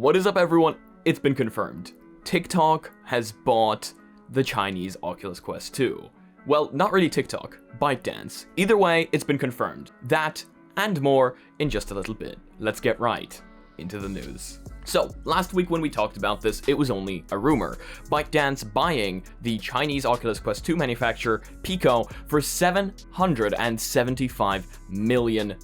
What is up, everyone? It's been confirmed. TikTok has bought the Chinese Oculus Quest 2. Well, not really TikTok, ByteDance. Either way, it's been confirmed. That and more in just a little bit. Let's get right into the news. So, last week when we talked about this, it was only a rumor. ByteDance buying the Chinese Oculus Quest 2 manufacturer, Pico, for $775 million.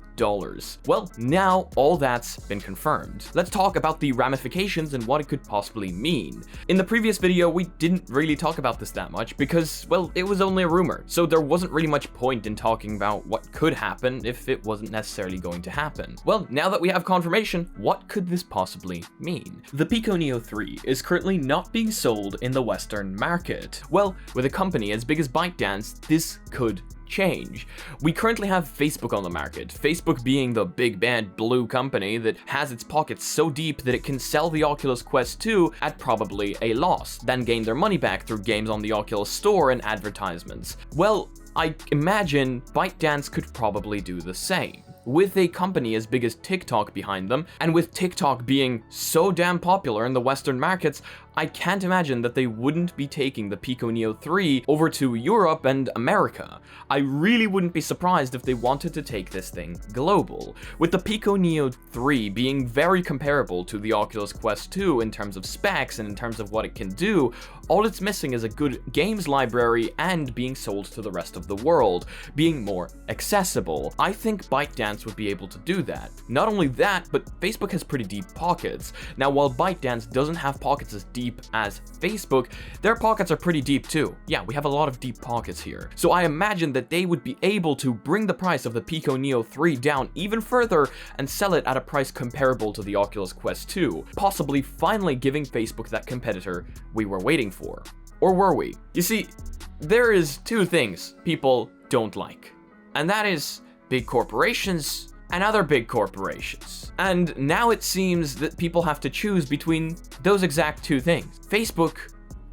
Well, now all that's been confirmed. Let's talk about the ramifications and what it could possibly mean. In the previous video, we didn't really talk about this that much because, well, it was only a rumor, so there wasn't really much point in talking about what could happen if it wasn't necessarily going to happen. Well, now that we have confirmation, what could this possibly mean? The Pico Neo 3 is currently not being sold in the Western market. Well, with a company as big as ByteDance, this could change. We currently have Facebook on the market, Facebook being the big bad blue company that has its pockets so deep that it can sell the Oculus Quest 2 at probably a loss, then gain their money back through games on the Oculus Store and advertisements. Well, I imagine ByteDance could probably do the same. With a company as big as TikTok behind them, and with TikTok being so damn popular in the Western markets, I can't imagine that they wouldn't be taking the Pico Neo 3 over to Europe and America. I really wouldn't be surprised if they wanted to take this thing global. With the Pico Neo 3 being very comparable to the Oculus Quest 2 in terms of specs and in terms of what it can do, all it's missing is a good games library and being sold to the rest of the world, being more accessible. I think ByteDance would be able to do that. Not only that, but Facebook has pretty deep pockets. Now, while ByteDance doesn't have pockets as deep as Facebook, their pockets are pretty deep too. Yeah, we have a lot of deep pockets here. So I imagine that they would be able to bring the price of the Pico Neo 3 down even further and sell it at a price comparable to the Oculus Quest 2, possibly finally giving Facebook that competitor we were waiting for. Or were we? You see, there is two things people don't like, and that is big corporations and other big corporations. And now it seems that people have to choose between those exact two things, Facebook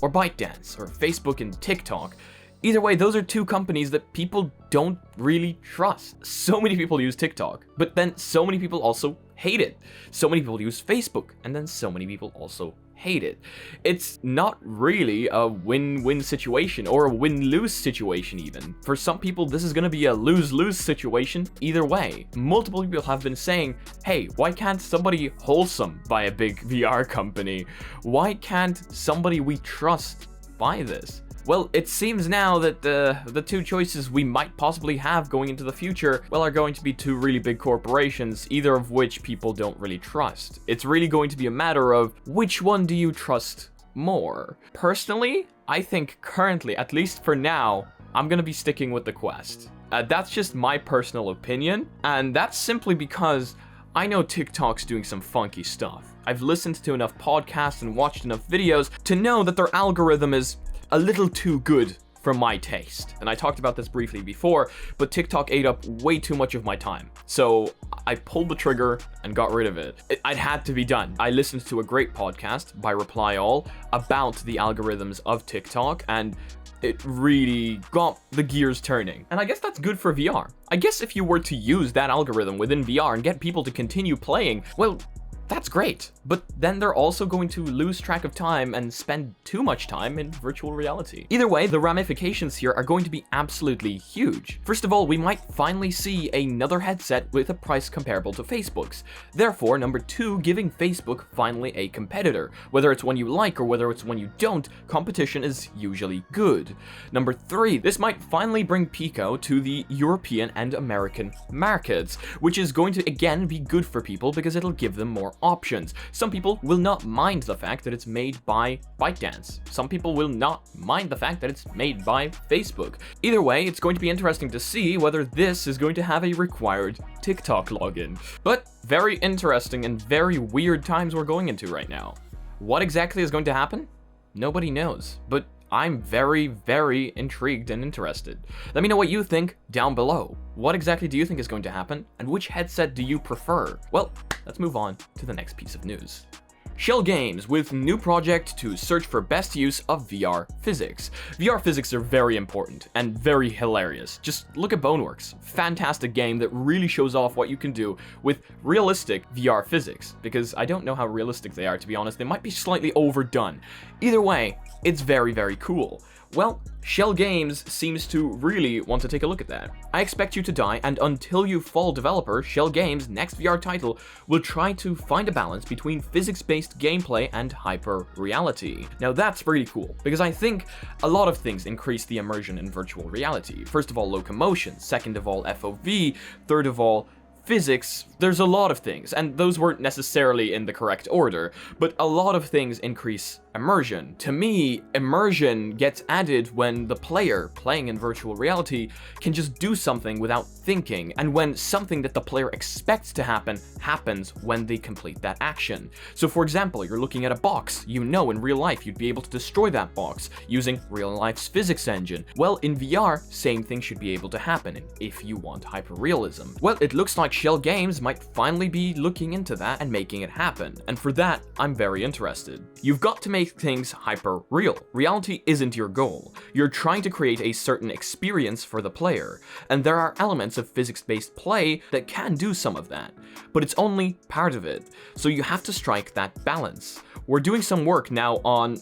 or ByteDance, or Facebook and TikTok. Either way, those are two companies that people don't really trust. So many people use TikTok, but then so many people also hate it. So many people use Facebook, and then so many people also hate it. It's not really a win-win situation, or a win-lose situation even. For some people, this is going to be a lose-lose situation either way. Multiple people have been saying, hey, why can't somebody wholesome buy a big VR company? Why can't somebody we trust buy this? Well, it seems now that the two choices we might possibly have going into the future, well, are going to be two really big corporations, either of which people don't really trust. It's really going to be a matter of which one do you trust more? Personally, I think currently, at least for now, I'm gonna be sticking with the Quest. That's just my personal opinion, and that's simply because I know TikTok's doing some funky stuff. I've listened to enough podcasts and watched enough videos to know that their algorithm is a little too good for my taste. And I talked about this briefly before, but TikTok ate up way too much of my time. So I pulled the trigger and got rid of it. It had to be done. I listened to a great podcast by Reply All about the algorithms of TikTok, and it really got the gears turning. And I guess that's good for VR. I guess if you were to use that algorithm within VR and get people to continue playing, well, that's great, but then they're also going to lose track of time and spend too much time in virtual reality. Either way, the ramifications here are going to be absolutely huge. First of all, we might finally see another headset with a price comparable to Facebook's. Therefore, number two, giving Facebook finally a competitor. Whether it's one you like or whether it's one you don't, competition is usually good. Number three, this might finally bring Pico to the European and American markets, which is going to again be good for people because it'll give them more options. Some people will not mind the fact that it's made by ByteDance. Some people will not mind the fact that it's made by Facebook. Either way, it's going to be interesting to see whether this is going to have a required TikTok login. But very interesting and very weird times we're going into right now. What exactly is going to happen? Nobody knows, but I'm very, very intrigued and interested. Let me know what you think down below. What exactly do you think is going to happen, and which headset do you prefer? Well, let's move on to the next piece of news. Shell Games with new project to search for best use of VR physics. VR physics are very important and very hilarious. Just look at Boneworks. Fantastic game that really shows off what you can do with realistic VR physics, because I don't know how realistic they are, to be honest. They might be slightly overdone. Either way, it's very, very cool. Well, Shell Games seems to really want to take a look at that. I Expect You to Die and Until You Fall developer Shell Games' next VR title will try to find a balance between physics-based gameplay and hyper-reality. Now that's really cool, because I think a lot of things increase the immersion in virtual reality. First of all, locomotion. Second of all, FOV. Third of all, physics. There's a lot of things, and those weren't necessarily in the correct order, but a lot of things increase immersion. To me, immersion gets added when the player playing in virtual reality can just do something without thinking, and when something that the player expects to happen happens when they complete that action. So for example, you're looking at a box. You know in real life you'd be able to destroy that box using real life's physics engine. Well, in VR, same thing should be able to happen if you want hyperrealism. Well, it looks like Shell Games might finally be looking into that and making it happen, and for that, I'm very interested. You've got to make things hyper real. Reality isn't your goal. You're trying to create a certain experience for the player, and there are elements of physics-based play that can do some of that, but it's only part of it, so you have to strike that balance. We're doing some work now on...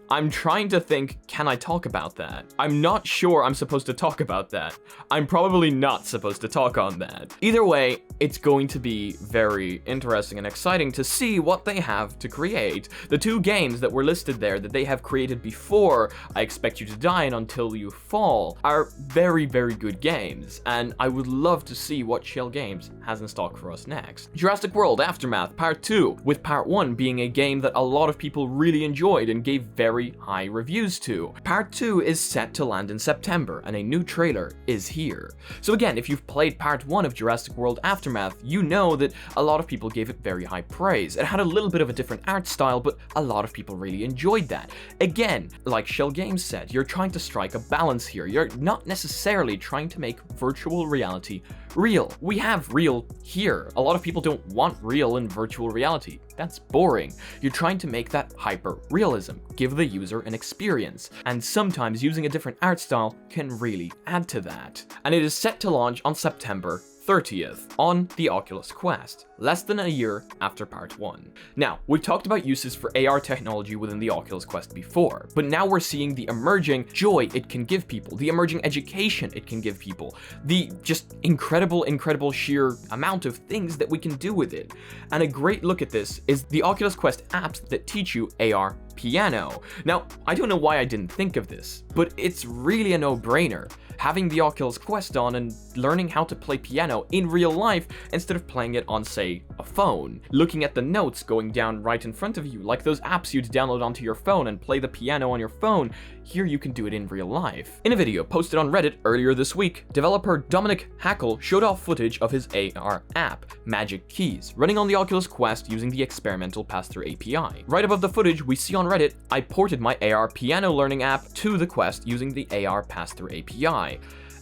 I'm trying to think, can I talk about that? I'm not sure I'm supposed to talk about that. I'm probably not supposed to talk on that. Either way, it's going to be very interesting and exciting to see what they have to create. The two games that were listed there that they have created before I Expect You to Die and Until You Fall are very, very good games, and I would love to see what Shell Games has in stock for us next. Jurassic World Aftermath Part 2, with Part 1 being a game that a lot of people really enjoyed and gave very high reviews to. Part 2 is set to land in September, and a new trailer is here. So again, if you've played Part 1 of Jurassic World Aftermath, you know that a lot of people gave it very high praise. It had a little bit of a different art style, but a lot of people really enjoyed that. Again, like Shell Games said, you're trying to strike a balance here. You're not necessarily trying to make virtual reality real. We have real here. A lot of people don't want real in virtual reality. That's boring. You're trying to make that hyper-realism, give the user an experience, and sometimes using a different art style can really add to that. And it is set to launch on September 30th on the Oculus Quest, less than a year after Part 1. Now, we've talked about uses for AR technology within the Oculus Quest before, but now we're seeing the emerging joy it can give people, the emerging education it can give people, the just incredible sheer amount of things that we can do with it. And a great look at this is the Oculus Quest apps that teach you AR piano. Now, I don't know why I didn't think of this, but it's really a no-brainer. Having the Oculus Quest on and learning how to play piano in real life instead of playing it on, say, a phone. Looking at the notes going down right in front of you, like those apps you'd download onto your phone and play the piano on your phone. Here you can do it in real life. In a video posted on Reddit earlier this week, developer Dominic Hackle showed off footage of his AR app, Magic Keys, running on the Oculus Quest using the experimental pass-through API. Right above the footage we see on Reddit, I ported my AR piano learning app to the Quest using the AR pass-through API.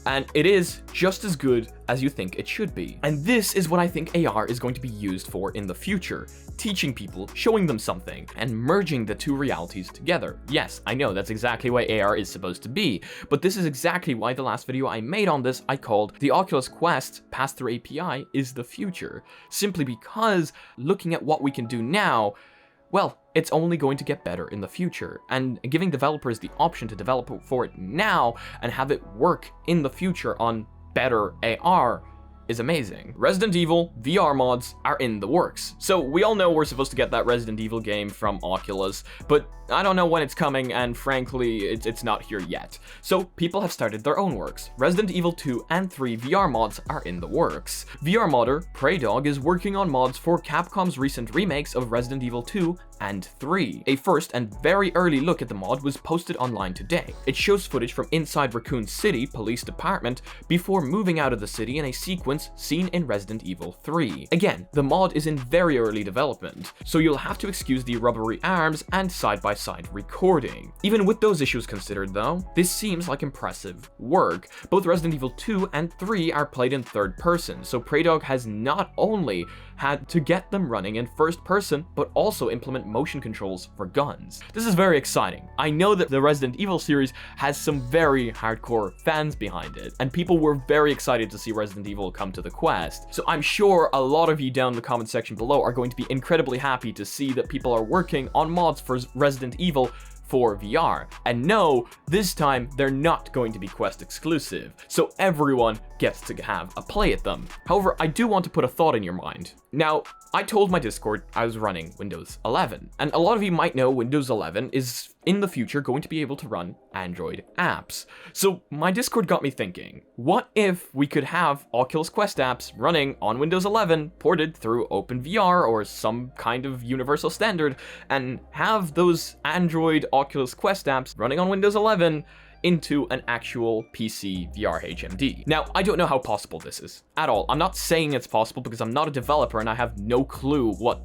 And it is just as good as you think it should be. And this is what I think AR is going to be used for in the future. Teaching people, showing them something, and merging the two realities together. Yes, I know that's exactly why AR is supposed to be, but this is exactly why the last video I made on this I called the Oculus Quest pass-through API is the future. Simply because looking at what we can do now, well, it's only going to get better in the future, and giving developers the option to develop for it now and have it work in the future on better AR is amazing. Resident Evil VR mods are in the works. So we all know we're supposed to get that Resident Evil game from Oculus, but I don't know when it's coming, and frankly, it's not here yet. So people have started their own works. Resident Evil 2 and 3 VR mods are in the works. VR modder PreyDog is working on mods for Capcom's recent remakes of Resident Evil 2 and 3. A first and very early look at the mod was posted online today. It shows footage from inside Raccoon City Police Department before moving out of the city in a sequence seen in Resident Evil 3. Again, the mod is in very early development, so you'll have to excuse the rubbery arms and side-by-side recording. Even with those issues considered though, this seems like impressive work. Both Resident Evil 2 and 3 are played in third person, so PreyDog has not only had to get them running in first person, but also implement motion controls for guns. This is very exciting. I know that the Resident Evil series has some very hardcore fans behind it, and people were very excited to see Resident Evil come to the Quest. So I'm sure a lot of you down in the comment section below are going to be incredibly happy to see that people are working on mods for Resident Evil for VR. And no, this time they're not going to be Quest exclusive, so everyone gets to have a play at them. However, I do want to put a thought in your mind. Now, I told my Discord I was running Windows 11, and a lot of you might know Windows 11 is in the future going to be able to run Android apps. So my Discord got me thinking, what if we could have Oculus Quest apps running on Windows 11 ported through OpenVR or some kind of universal standard, and have those Android Oculus Quest apps running on Windows 11 into an actual PC VR HMD. Now, I don't know how possible this is at all. I'm not saying it's possible because I'm not a developer and I have no clue what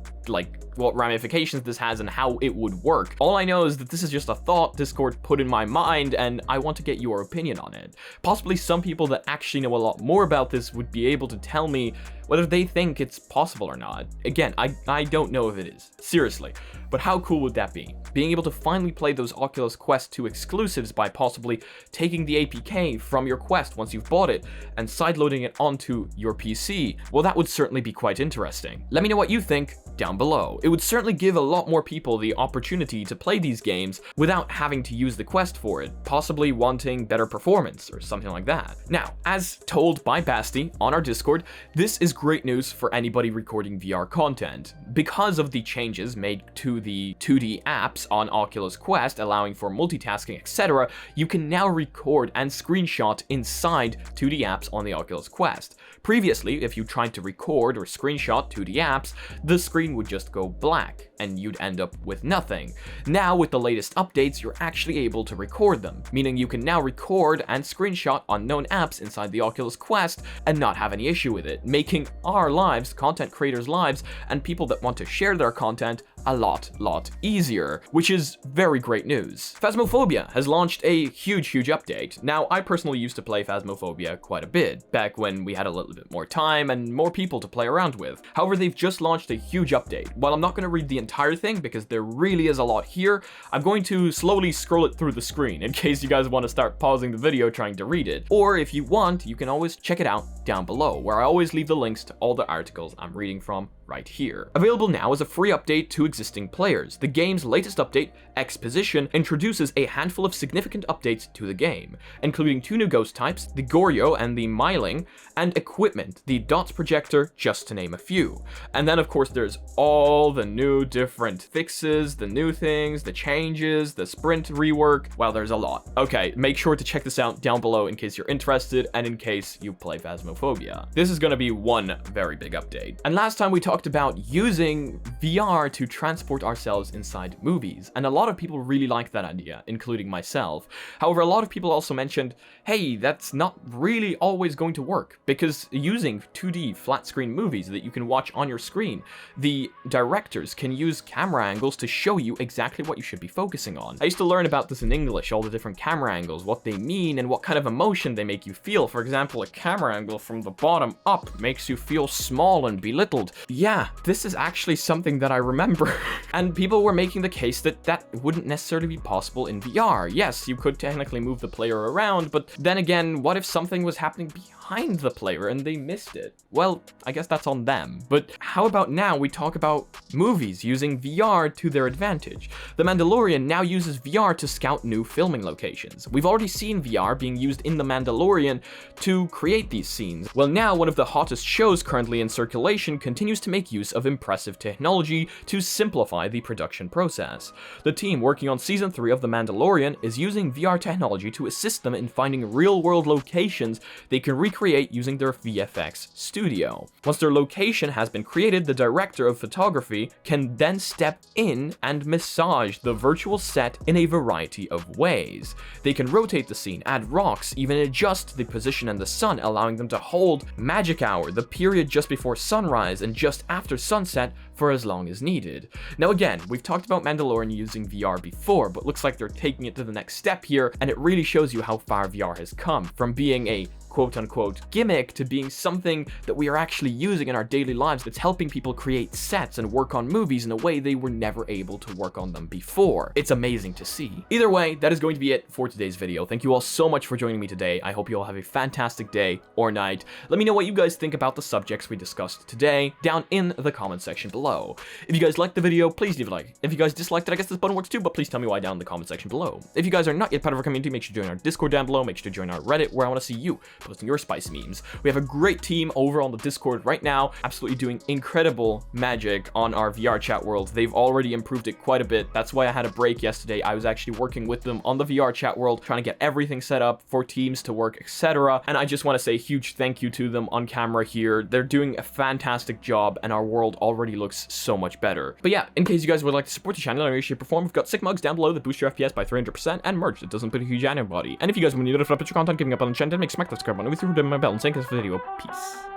ramifications this has and how it would work. All I know is that this is just a thought Discord put in my mind, and I want to get your opinion on it. Possibly some people that actually know a lot more about this would be able to tell me whether they think it's possible or not. Again, I don't know if it is, seriously, but how cool would that be? Being able to finally play those Oculus Quest 2 exclusives by possibly taking the APK from your Quest once you've bought it and sideloading it onto your PC. Well, that would certainly be quite interesting. Let me know what you think down below. It would certainly give a lot more people the opportunity to play these games without having to use the Quest for it, possibly wanting better performance or something like that. Now, as told by Basti on our Discord, this is great news for anybody recording VR content. Because of the changes made to the 2D apps on Oculus Quest, allowing for multitasking, etc., you can now record and screenshot inside 2D apps on the Oculus Quest. Previously, if you tried to record or screenshot 2D apps, the screen would just go black and you'd end up with nothing. Now, with the latest updates, you're actually able to record them, meaning you can now record and screenshot unknown apps inside the Oculus Quest and not have any issue with it, making our lives, content creators' lives, and people that want to share their content a lot easier, which is very great news. Phasmophobia has launched a huge update. Now, I personally used to play Phasmophobia quite a bit, back when we had a little bit more time and more people to play around with. However, they've just launched a huge update. While I'm not going to read the entire thing because there really is a lot here, I'm going to slowly scroll it through the screen in case you guys want to start pausing the video trying to read it. Or if you want, you can always check it out down below, where I always leave the links to all the articles I'm reading from right here. Available now as a free update to existing players. The game's latest update, Exposition, introduces a handful of significant updates to the game, including 2 new ghost types, the Goryo and the Myling, and equipment, the Dots projector, just to name a few. And then of course there's all the new different fixes, the new things, the changes, the sprint rework. Well, there's a lot. Okay, make sure to check this out down below in case you're interested and in case you play Phasmophobia. This is going to be one very big update. And last time we talked about using VR to transport ourselves inside movies, and a lot of people really like that idea, including myself. However, a lot of people also mentioned, hey, that's not really always going to work, because using 2D flat screen movies that you can watch on your screen, the directors can use camera angles to show you exactly what you should be focusing on. I used to learn about this in English, all the different camera angles, what they mean, and what kind of emotion they make you feel. For example, a camera angle from the bottom up makes you feel small and belittled. Yeah, this is actually something that I remember. And people were making the case that that wouldn't necessarily be possible in VR. Yes, you could technically move the player around, but then again, what if something was happening behind the player and they missed it? Well, I guess that's on them. But how about now we talk about movies using VR to their advantage? The Mandalorian now uses VR to scout new filming locations. We've already seen VR being used in The Mandalorian to create these scenes. Well, now one of the hottest shows currently in circulation continues to make use of impressive technology to simplify the production process. The team working on season 3 of The Mandalorian is using VR technology to assist them in finding real-world locations they can recreate using their VFX studio. Once their location has been created, the director of photography can then step in and massage the virtual set in a variety of ways. They can rotate the scene, add rocks, even adjust the position and the sun, allowing them to hold magic hour, the period just before sunrise and just after sunset, for as long as needed. Now again, we've talked about Mandalorian using VR before, but looks like they're taking it to the next step here, and it really shows you how far VR has come from being a quote-unquote gimmick to being something that we are actually using in our daily lives that's helping people create sets and work on movies in a way they were never able to work on them before. It's amazing to see. Either way, that is going to be it for today's video. Thank you all so much for joining me today. I hope you all have a fantastic day or night. Let me know what you guys think about the subjects we discussed today down in the comment section below. If you guys liked the video, please leave a like. If you guys disliked it, I guess this button works too, but please tell me why down in the comment section below. If you guys are not yet part of our community, make sure to join our Discord down below. Make sure to join our Reddit, where I want to see you posting your spice memes. We have a great team over on the Discord right now, absolutely doing incredible magic on our VR chat world. They've already improved it quite a bit. That's why I had a break yesterday. I was actually working with them on the VR chat world, trying to get everything set up for teams to work, etc. And I just want to say a huge thank you to them on camera here. They're doing a fantastic job, and our world already looks so much better. But yeah, in case you guys would like to support the channel in any way, shape, or form, we've got sick mugs down below that boost your FPS by 300% and merch that doesn't put a huge antibody. And if you guys want to notify about your content, giving up on the channel, make smack that subscribe button with your my bell and thank you for the video. Peace.